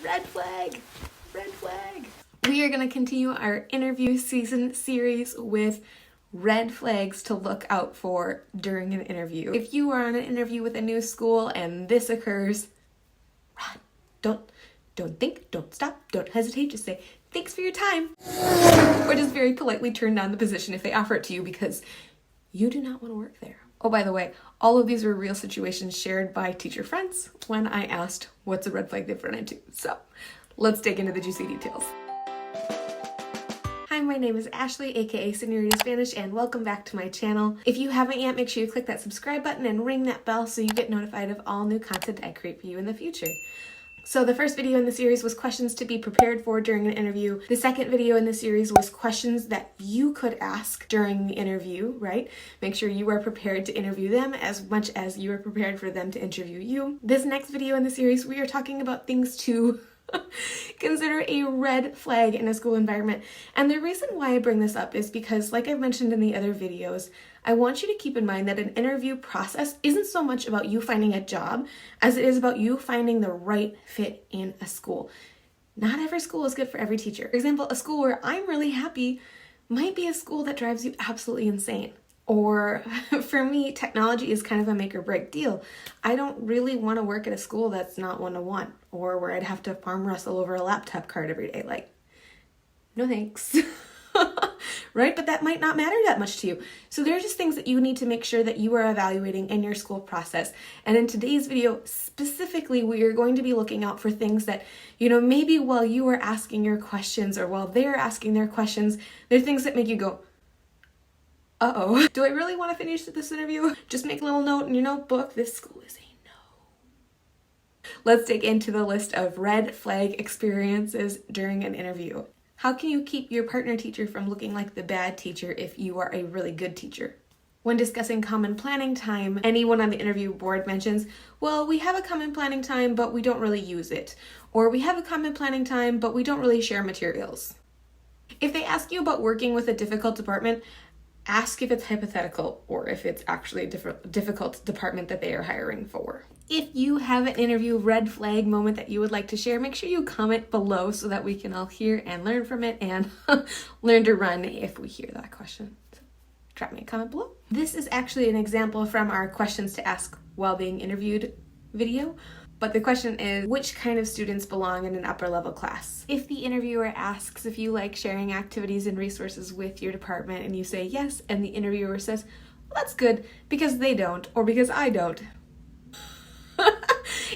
Red flag, red flag. We are going to continue our interview season series with red flags to look out for during an interview. If you are on an interview with a new school and this occurs, run. Don't think, don't stop, don't hesitate, just say, thanks for your time. Or just very politely turn down the position if they offer it to you because you do not want to work there. Oh, by the way, all of these were real situations shared by teacher friends when I asked, what's a red flag they've run into? So let's dig into the juicy details. Hi, my name is Ashley, aka Senorita Spanish, and welcome back to my channel. If you haven't yet, make sure you click that subscribe button and ring that bell so you get notified of all new content I create for you in the future. So the first video in the series was questions to be prepared for during an interview. The second video in the series was questions that you could ask during the interview, right? Make sure you are prepared to interview them as much as you are prepared for them to interview you. This next video in the series, we are talking about things to consider a red flag in a school environment. And the reason why I bring this up is because, like I've mentioned in the other videos, I want you to keep in mind that an interview process isn't so much about you finding a job as it is about you finding the right fit in a school. Not every school is good for every teacher. For example, a school where I'm really happy might be a school that drives you absolutely insane. Or for me, technology is kind of a make or break deal. I don't really want to work at a school that's not one-to-one or where I'd have to farm wrestle over a laptop cart every day. Like, no thanks. Right? But that might not matter that much to you. So there are just things that you need to make sure that you are evaluating in your school process. And in today's video, specifically, we are going to be looking out for things that, maybe while you are asking your questions or while they're asking their questions, there are things that make you go, uh-oh, do I really want to finish this interview? Just make a little note in your notebook. This school is a no. Let's dig into the list of red flag experiences during an interview. How can you keep your partner teacher from looking like the bad teacher if you are a really good teacher? When discussing common planning time, anyone on the interview board mentions, well, we have a common planning time, but we don't really use it. Or we have a common planning time, but we don't really share materials. If they ask you about working with a difficult department, ask if it's hypothetical or if it's actually a difficult department that they are hiring for. If you have an interview red flag moment that you would like to share, make sure you comment below so that we can all hear and learn from it and learn to run if we hear that question. So drop me a comment below. This is actually an example from our questions to ask while being interviewed video. But the question is, which kind of students belong in an upper level class? If the interviewer asks if you like sharing activities and resources with your department and you say yes, and the interviewer says, well, that's good because they don't or because I don't.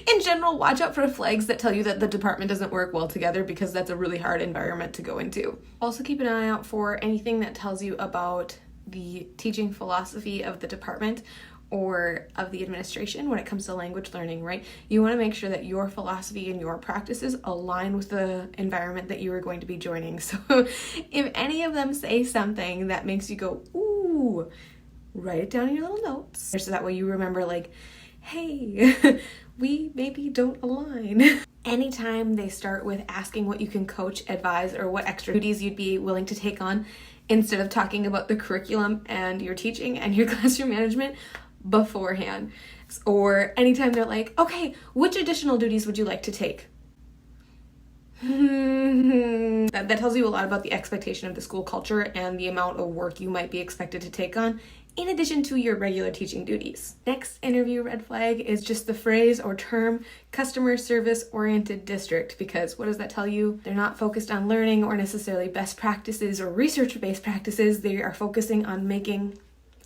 In general, watch out for flags that tell you that the department doesn't work well together because that's a really hard environment to go into. Also keep an eye out for anything that tells you about the teaching philosophy of the department or of the administration when it comes to language learning, right? You want to make sure that your philosophy and your practices align with the environment that you are going to be joining. So if any of them say something that makes you go, ooh, write it down in your little notes. So that way you remember like, hey, we maybe don't align. Anytime they start with asking what you can coach, advise, or what extra duties you'd be willing to take on, instead of talking about the curriculum and your teaching and your classroom management beforehand. Or anytime they're like, okay, which additional duties would you like to take? That tells you a lot about the expectation of the school culture and the amount of work you might be expected to take on, in addition to your regular teaching duties. Next interview red flag is just the phrase or term customer service oriented district, because what does that tell you? They're not focused on learning or necessarily best practices or research-based practices. They are focusing on making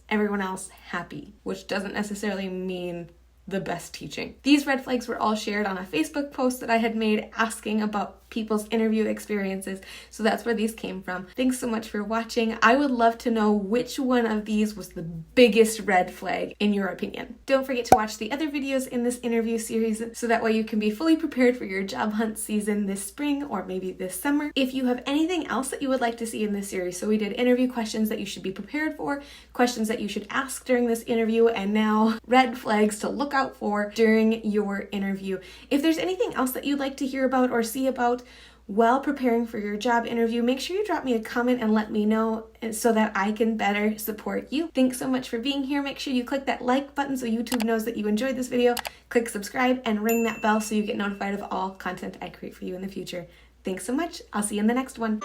everyone else happy, which doesn't necessarily mean the best teaching. These red flags were all shared on a Facebook post that I had made asking about people's interview experiences, so that's where these came from. Thanks so much for watching. I would love to know which one of these was the biggest red flag in your opinion. Don't forget to watch the other videos in this interview series so that way you can be fully prepared for your job hunt season this spring or maybe this summer. If you have anything else that you would like to see in this series, so we did interview questions that you should be prepared for, questions that you should ask during this interview, and now red flags to look out for during your interview. If there's anything else that you'd like to hear about or see about, out while preparing for your job interview, make sure you drop me a comment and let me know so that I can better support you. Thanks so much for being here. Make sure you click that like button so YouTube knows that you enjoyed this video. Click subscribe and ring that bell so you get notified of all content I create for you in the future. Thanks so much. I'll see you in the next one.